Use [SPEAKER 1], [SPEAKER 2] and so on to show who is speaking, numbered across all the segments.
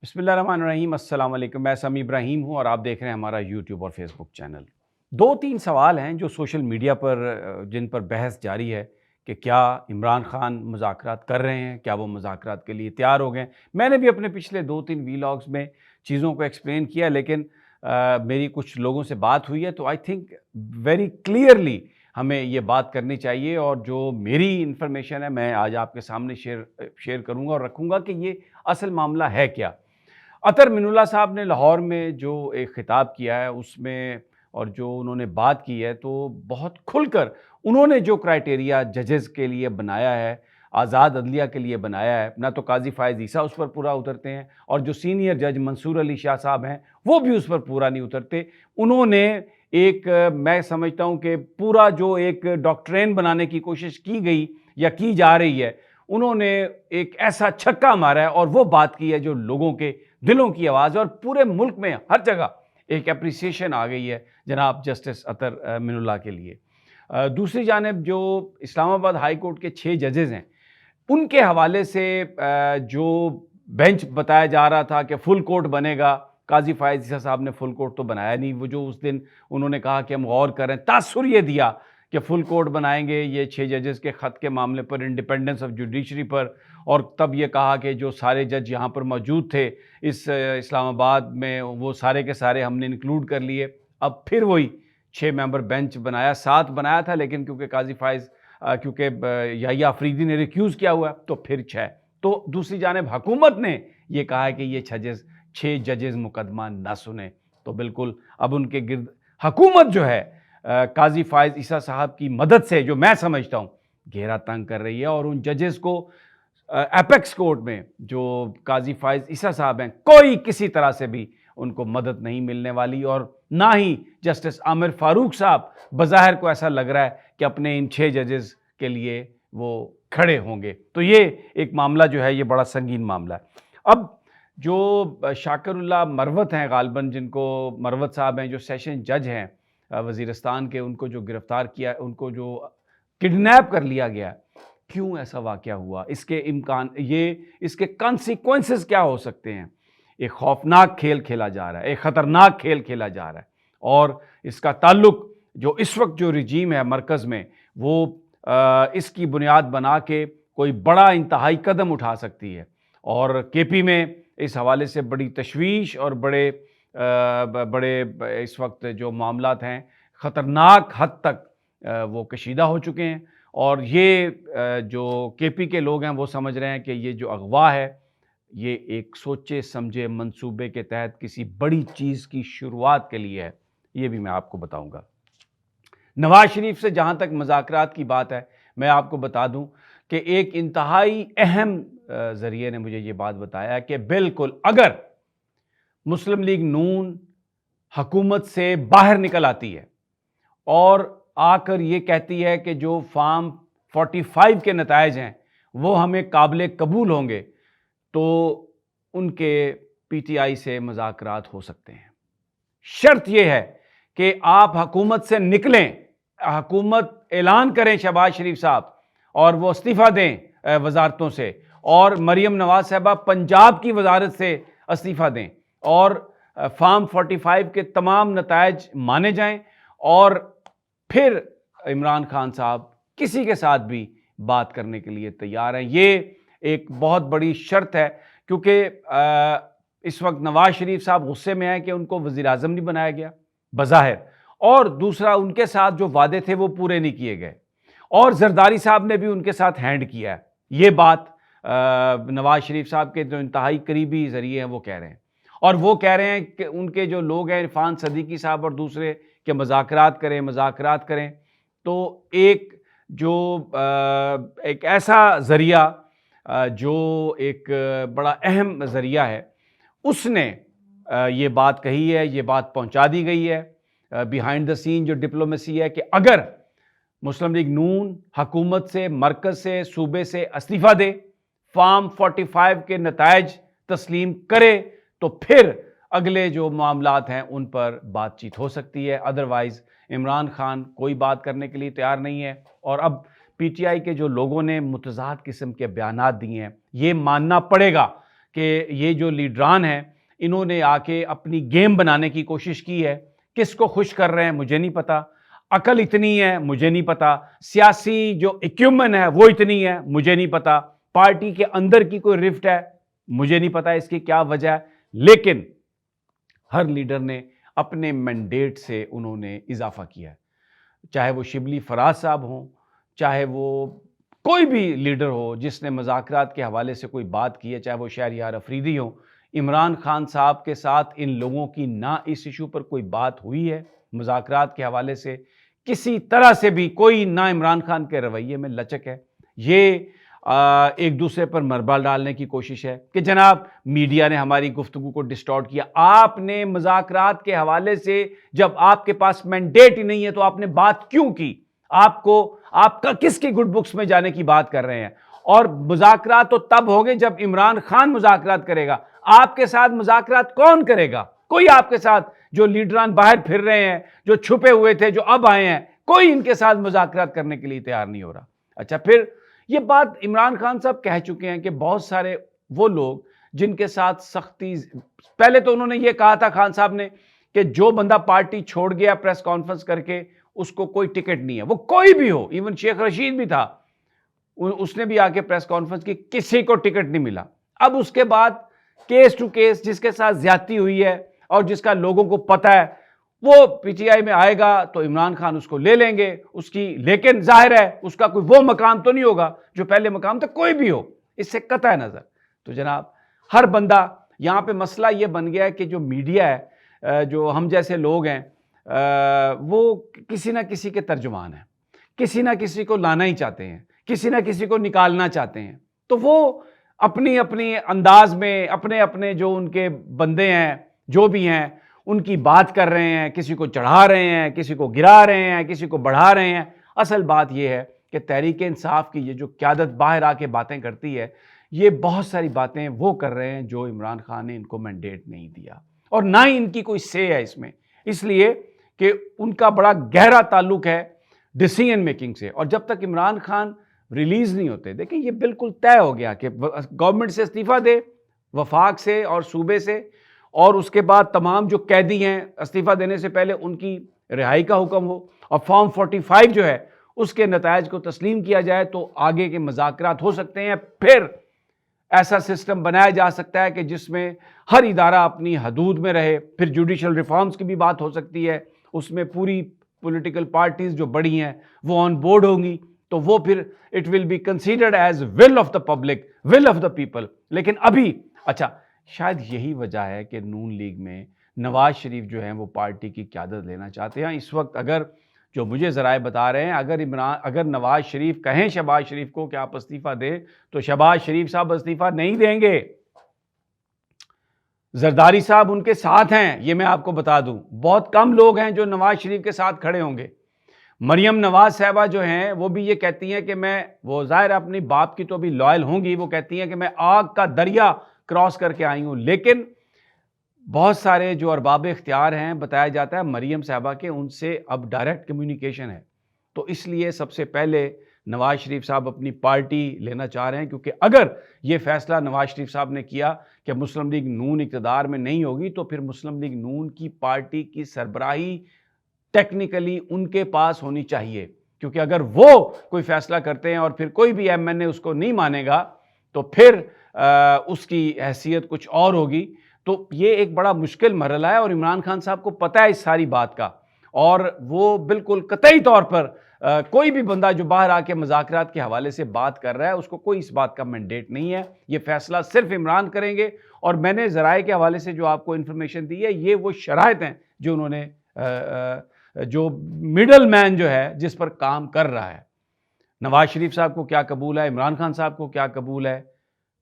[SPEAKER 1] بسم اللہ الرحمن الرحیم۔ السلام علیکم، میں سمی ابراہیم ہوں اور آپ دیکھ رہے ہیں ہمارا یوٹیوب اور فیس بک چینل۔ دو تین سوال ہیں جو سوشل میڈیا پر جن پر بحث جاری ہے کہ کیا عمران خان مذاکرات کر رہے ہیں، کیا وہ مذاکرات کے لیے تیار ہو گئے ہیں۔ میں نے بھی اپنے پچھلے دو تین ویلاگز میں چیزوں کو ایکسپلین کیا، لیکن میری کچھ لوگوں سے بات ہوئی ہے تو آئی تھنک ویری کلیئرلی ہمیں یہ بات کرنی چاہیے، اور جو میری انفارمیشن ہے میں آج آپ کے سامنے شیئر کروں گا اور رکھوں گا کہ یہ اصل معاملہ ہے کیا۔ عطر من اللہ صاحب نے لاہور میں جو ایک خطاب کیا ہے اس میں اور جو انہوں نے بات کی ہے تو بہت کھل کر انہوں نے جو کرائٹیریا ججز کے لیے بنایا ہے، آزاد عدلیہ کے لیے بنایا ہے، نہ تو قاضی فائز عیسیٰ اس پر پورا اترتے ہیں اور جو سینئر جج منصور علی شاہ صاحب ہیں وہ بھی اس پر پورا نہیں اترتے۔ انہوں نے ایک میں سمجھتا ہوں کہ پورا جو ایک ڈاکٹرین بنانے کی کوشش کی گئی یا کی جا رہی ہے، انہوں نے ایک ایسا چھکا مارا ہے اور وہ بات کی ہے جو لوگوں کے دلوں کی آواز ہے، اور پورے ملک میں ہر جگہ ایک اپریسیشن آ گئی ہے جناب جسٹس عطر من اللہ کے لیے۔ دوسری جانب جو اسلام آباد ہائی کورٹ کے 6 ججز ہیں ان کے حوالے سے جو بینچ بتایا جا رہا تھا کہ فل کورٹ بنے گا، قاضی فائز عیسیٰ صاحب نے فل کورٹ تو بنایا نہیں۔ وہ جو اس دن انہوں نے کہا کہ ہم غور کر رہے ہیں، تاثر یہ دیا کہ فل کورٹ بنائیں گے یہ 6 ججز کے خط کے معاملے پر، انڈیپینڈنس آف جوڈیشری پر، اور تب یہ کہا کہ جو سارے جج یہاں پر موجود تھے اس اسلام آباد میں وہ سارے کے سارے ہم نے انکلوڈ کر لیے۔ اب پھر وہی 6 ممبر بینچ بنایا، 7 بنایا تھا لیکن کیونکہ قاضی فائز یحییٰ آفریدی نے ریکیوز کیا ہوا تو پھر 6۔ تو دوسری جانب حکومت نے یہ کہا ہے کہ یہ 6 ججز مقدمہ نہ سنیں، تو بالکل اب ان کے گرد حکومت جو ہے قاضی فائز عیسیٰ صاحب کی مدد سے جو میں سمجھتا ہوں گھیرا تنگ کر رہی ہے، اور ان ججز کو ایپیکس کورٹ میں جو قاضی فائز عیسیٰ صاحب ہیں کوئی کسی طرح سے بھی ان کو مدد نہیں ملنے والی، اور نہ ہی جسٹس عامر فاروق صاحب بظاہر کو ایسا لگ رہا ہے کہ اپنے ان 6 ججز کے لیے وہ کھڑے ہوں گے۔ تو یہ ایک معاملہ جو ہے یہ بڑا سنگین معاملہ ہے۔ اب جو شاکر اللہ مروت ہیں غالباً، جن کو مروت صاحب ہیں جو سیشن جج ہیں وزیرستان کے، ان کو جو گرفتار کیا، ان کو جو کڈنیپ کر لیا گیا، کیوں ایسا واقعہ ہوا، اس کے اس کے کانسیکوینسز کیا ہو سکتے ہیں؟ ایک خوفناک کھیل کھیلا جا رہا ہے، ایک خطرناک کھیل کھیلا جا رہا ہے، اور اس کا تعلق جو اس وقت جو رجیم ہے مرکز میں وہ اس کی بنیاد بنا کے کوئی بڑا انتہائی قدم اٹھا سکتی ہے، اور کے پی میں اس حوالے سے بڑی تشویش اور بڑے اس وقت جو معاملات ہیں خطرناک حد تک وہ کشیدہ ہو چکے ہیں، اور یہ جو کے پی کے لوگ ہیں وہ سمجھ رہے ہیں کہ یہ جو اغوا ہے یہ ایک سوچے سمجھے منصوبے کے تحت کسی بڑی چیز کی شروعات کے لیے ہے۔ یہ بھی میں آپ کو بتاؤں گا۔ نواز شریف سے جہاں تک مذاکرات کی بات ہے، میں آپ کو بتا دوں کہ ایک انتہائی اہم ذریعے نے مجھے یہ بات بتایا کہ بالکل اگر مسلم لیگ نون حکومت سے باہر نکل آتی ہے اور آ کر یہ کہتی ہے کہ جو فارم 45 کے نتائج ہیں وہ ہمیں قابل قبول ہوں گے، تو ان کے پی ٹی آئی سے مذاکرات ہو سکتے ہیں۔ شرط یہ ہے کہ آپ حکومت سے نکلیں، حکومت اعلان کریں شہباز شریف صاحب اور وہ استعفیٰ دیں وزارتوں سے، اور مریم نواز صاحبہ پنجاب کی وزارت سے استعفیٰ دیں، اور فارم 45 کے تمام نتائج مانے جائیں، اور پھر عمران خان صاحب کسی کے ساتھ بھی بات کرنے کے لیے تیار ہیں۔ یہ ایک بہت بڑی شرط ہے، کیونکہ اس وقت نواز شریف صاحب غصے میں ہیں کہ ان کو وزیر اعظم نہیں بنایا گیا بظاہر، اور دوسرا ان کے ساتھ جو وعدے تھے وہ پورے نہیں کیے گئے، اور زرداری صاحب نے بھی ان کے ساتھ ہینڈ کیا ہے۔ یہ بات نواز شریف صاحب کے جو انتہائی قریبی ذریعے ہیں وہ کہہ رہے ہیں، اور وہ کہہ رہے ہیں کہ ان کے جو لوگ ہیں عرفان صدیقی صاحب اور دوسرے کہ مذاکرات کریں، تو ایک ایسا ذریعہ جو ایک بڑا اہم ذریعہ ہے، اس نے یہ بات کہی ہے، یہ بات پہنچا دی گئی ہے بیہائنڈ دا سین جو ڈپلومیسی ہے، کہ اگر مسلم لیگ نون حکومت سے، مرکز سے، صوبے سے استعفیٰ دے، فارم 45 کے نتائج تسلیم کرے، تو پھر اگلے جو معاملات ہیں ان پر بات چیت ہو سکتی ہے۔ ادروائز عمران خان کوئی بات کرنے کے لیے تیار نہیں ہے، اور اب پی ٹی آئی کے جو لوگوں نے متضاد قسم کے بیانات دیے ہیں، یہ ماننا پڑے گا کہ کہ یہ جو لیڈران ہیں انہوں نے آ کے اپنی گیم بنانے کی کوشش کی ہے. کس کو خوش کر رہے ہیں مجھے نہیں پتا, عقل اتنی ہے مجھے نہیں پتا, سیاسی جو ایکیومن ہے وہ اتنی ہے مجھے نہیں پتا, پارٹی کے اندر کی کوئی رفٹ ہے مجھے نہیں پتا اس کی کیا وجہ ہے, لیکن ہر لیڈر نے اپنے مینڈیٹ سے انہوں نے اضافہ کیا ہے. چاہے وہ شبلی فراز صاحب ہوں, چاہے وہ کوئی بھی لیڈر ہو جس نے مذاکرات کے حوالے سے کوئی بات کی ہے, چاہے وہ شہریار افریدی ہوں, عمران خان صاحب کے ساتھ ان لوگوں کی نہ اس ایشو پر کوئی بات ہوئی ہے مذاکرات کے حوالے سے کسی طرح سے بھی. کوئی نہ عمران خان کے رویے میں لچک ہے, یہ ایک دوسرے پر مربع ڈالنے کی کوشش ہے کہ جناب میڈیا نے ہماری گفتگو کو ڈسٹارٹ کیا. آپ نے مذاکرات کے حوالے سے جب آپ کے پاس مینڈیٹ ہی نہیں ہے تو آپ نے بات کیوں کی؟ آپ کا کس کی گڈ بکس میں جانے کی بات کر رہے ہیں؟ اور مذاکرات تو تب ہوگے جب عمران خان مذاکرات کرے گا. آپ کے ساتھ مذاکرات کون کرے گا؟ کوئی آپ کے ساتھ جو لیڈران باہر پھر رہے ہیں, جو چھپے ہوئے تھے, جو اب آئے ہیں, کوئی ان کے ساتھ مذاکرات کرنے کے لیے تیار نہیں ہو رہا. اچھا, پھر یہ بات عمران خان صاحب کہہ چکے ہیں کہ بہت سارے وہ لوگ جن کے ساتھ سختی, پہلے تو انہوں نے یہ کہا تھا خان صاحب نے کہ جو بندہ پارٹی چھوڑ گیا پریس کانفرنس کر کے اس کو کوئی ٹکٹ نہیں ہے, وہ کوئی بھی ہو, ایون شیخ رشید بھی تھا, اس نے بھی آ کے پریس کانفرنس کی, کسی کو ٹکٹ نہیں ملا. اب اس کے بعد کیس ٹو کیس جس کے ساتھ زیادتی ہوئی ہے اور جس کا لوگوں کو پتہ ہے وہ پی ٹی آئی میں آئے گا تو عمران خان اس کو لے لیں گے اس کی, لیکن ظاہر ہے اس کا کوئی وہ مقام تو نہیں ہوگا جو پہلے مقام تھا, کوئی بھی ہو, اس سے قطع نظر. تو جناب ہر بندہ یہاں پہ مسئلہ یہ بن گیا ہے کہ جو میڈیا ہے, جو ہم جیسے لوگ ہیں, وہ کسی نہ کسی کے ترجمان ہیں, کسی نہ کسی کو لانا ہی چاہتے ہیں, کسی نہ کسی کو نکالنا چاہتے ہیں. تو وہ اپنی اپنی انداز میں اپنے اپنے جو ان کے بندے ہیں جو بھی ہیں ان کی بات کر رہے ہیں, کسی کو چڑھا رہے ہیں, کسی کو گرا رہے ہیں, کسی کو بڑھا رہے ہیں. اصل بات یہ ہے کہ تحریک انصاف کی یہ جو قیادت باہر آ کے باتیں کرتی ہے, یہ بہت ساری باتیں وہ کر رہے ہیں جو عمران خان نے ان کو مینڈیٹ نہیں دیا, اور نہ ہی ان کی کوئی سے ہے اس میں, اس لیے کہ ان کا بڑا گہرا تعلق ہے ڈیسیژن میکنگ سے. اور جب تک عمران خان ریلیز نہیں ہوتے, دیکھیں یہ بالکل طے ہو گیا کہ گورنمنٹ سے استعفیٰ دے, وفاق سے اور صوبے سے, اور اس کے بعد تمام جو قیدی ہیں استعفیٰ دینے سے پہلے ان کی رہائی کا حکم ہو, اور فارم 45 جو ہے اس کے نتائج کو تسلیم کیا جائے تو آگے کے مذاکرات ہو سکتے ہیں. پھر ایسا سسٹم بنایا جا سکتا ہے کہ جس میں ہر ادارہ اپنی حدود میں رہے. پھر جوڈیشل ریفارمز کی بھی بات ہو سکتی ہے, اس میں پوری پولیٹیکل پارٹیز جو بڑی ہیں وہ آن بورڈ ہوں گی, تو وہ پھر it will be considered as will of the public, will of the people. لیکن ابھی اچھا شاید یہی وجہ ہے کہ نون لیگ میں نواز شریف جو ہیں وہ پارٹی کی قیادت لینا چاہتے ہیں اس وقت. اگر جو مجھے ذرائع بتا رہے ہیں اگر نواز شریف کہیں شہباز شریف کو کہ آپ استعفیٰ دیں تو شہباز شریف صاحب استعفیٰ نہیں دیں گے. زرداری صاحب ان کے ساتھ ہیں, یہ میں آپ کو بتا دوں. بہت کم لوگ ہیں جو نواز شریف کے ساتھ کھڑے ہوں گے. مریم نواز صاحبہ جو ہیں وہ بھی یہ کہتی ہیں کہ وہ ظاہر اپنی باپ کی تو بھی لائل ہوں گی, وہ کہتی ہیں کہ میں آگ کا دریا کراس کر کے آئی ہوں. لیکن بہت سارے جو ارباب اختیار ہیں, بتایا جاتا ہے مریم صاحبہ کے ان سے اب ڈائریکٹ کمیونیکیشن ہے, تو اس لیے سب سے پہلے نواز شریف صاحب اپنی پارٹی لینا چاہ رہے ہیں, کیونکہ اگر یہ فیصلہ نواز شریف صاحب نے کیا کہ مسلم لیگ نون اقتدار میں نہیں ہوگی تو پھر مسلم لیگ نون کی پارٹی کی سربراہی ٹیکنیکلی ان کے پاس ہونی چاہیے, کیونکہ اگر وہ کوئی فیصلہ کرتے ہیں اور پھر کوئی بھی ایم این اے اس کو نہیں مانے گا تو پھر اس کی حیثیت کچھ اور ہوگی. تو یہ ایک بڑا مشکل مرحلہ ہے اور عمران خان صاحب کو پتہ ہے اس ساری بات کا, اور وہ بالکل قطعی طور پر کوئی بھی بندہ جو باہر آ کے مذاکرات کے حوالے سے بات کر رہا ہے اس کو کوئی اس بات کا مینڈیٹ نہیں ہے. یہ فیصلہ صرف عمران کریں گے, اور میں نے ذرائع کے حوالے سے جو آپ کو انفارمیشن دی ہے یہ وہ شرائط ہیں جو انہوں نے جو مڈل مین جو ہے جس پر کام کر رہا ہے. نواز شریف صاحب کو کیا قبول ہے, عمران خان صاحب کو کیا قبول ہے,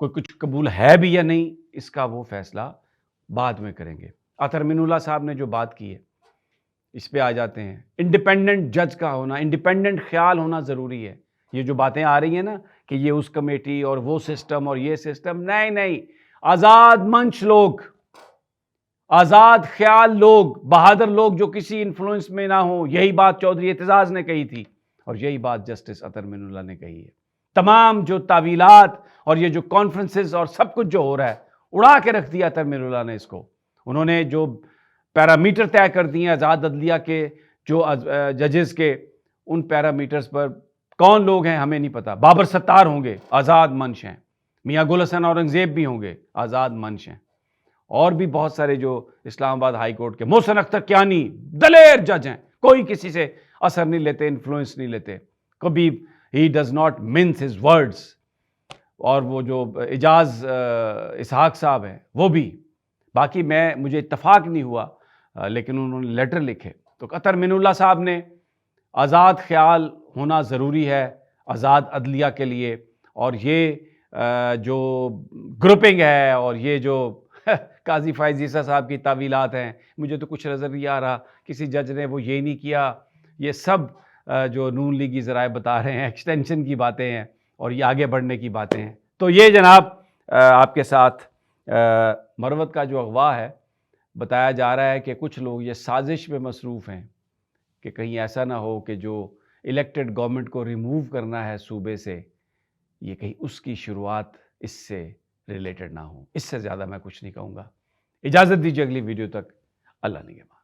[SPEAKER 1] کوئی کچھ قبول ہے بھی یا نہیں, اس کا وہ فیصلہ بعد میں کریں گے. اطہر من اللہ صاحب نے جو بات کی ہے اس پہ آ جاتے ہیں. انڈیپینڈنٹ جج کا ہونا, انڈیپینڈنٹ خیال ہونا ضروری ہے. یہ جو باتیں آ رہی ہیں نا کہ یہ اس کمیٹی اور وہ سسٹم اور یہ سسٹم, نہیں, آزاد منش لوگ, آزاد خیال لوگ, بہادر لوگ جو کسی انفلوئنس میں نہ ہوں. یہی بات چودھری اعتزاز نے کہی تھی اور یہی بات جسٹس اطہر من اللہ نے کہی ہے. تمام جو تعویلات اور یہ جو کانفرنسز اور سب کچھ جو ہو رہا ہے اڑا کے رکھ دیا ترمین اللہ نے اس کو. انہوں نے جو پیرامیٹر طے کر دیے آزاد عدلیہ کے جو ججز کے، ان پیرامیٹرز پر کون لوگ ہیں ہمیں نہیں پتا. بابر ستار ہوں گے، آزاد منش ہیں. میاں گل حسن اورنگزیب بھی ہوں گے، آزاد منش ہیں. اور بھی بہت سارے جو اسلام آباد ہائی کورٹ کے محسن اختر کیانی دلیر جج ہیں، کوئی کسی سے اثر نہیں لیتے، انفلوئنس نہیں لیتے کبھی. He does not means his words. اور وہ جو اعجاز اسحاق صاحب ہیں وہ بھی. باقی مجھے اتفاق نہیں ہوا، لیکن انہوں نے لیٹر لکھے. تو ترمین اللہ صاحب نے آزاد خیال ہونا ضروری ہے آزاد عدلیہ کے لیے. اور یہ جو گروپنگ ہے اور یہ جو قاضی فائز عیسیٰ صاحب کی تعویلات ہیں، مجھے تو کچھ نظر نہیں آ رہا کسی جج نے وہ یہ نہیں کیا. یہ سب جو نون لیگی ذرائع بتا رہے ہیں ایکسٹینشن کی باتیں ہیں اور یہ آگے بڑھنے کی باتیں ہیں. تو یہ جناب آپ کے ساتھ مروت کا جو اغوا ہے، بتایا جا رہا ہے کہ کچھ لوگ یہ سازش میں مصروف ہیں کہ کہیں ایسا نہ ہو کہ جو الیکٹڈ گورنمنٹ کو ریموو کرنا ہے صوبے سے، یہ کہیں اس کی شروعات اس سے ریلیٹڈ نہ ہو. اس سے زیادہ میں کچھ نہیں کہوں گا. اجازت دیجیے اگلی ویڈیو تک. اللہ نگہبان.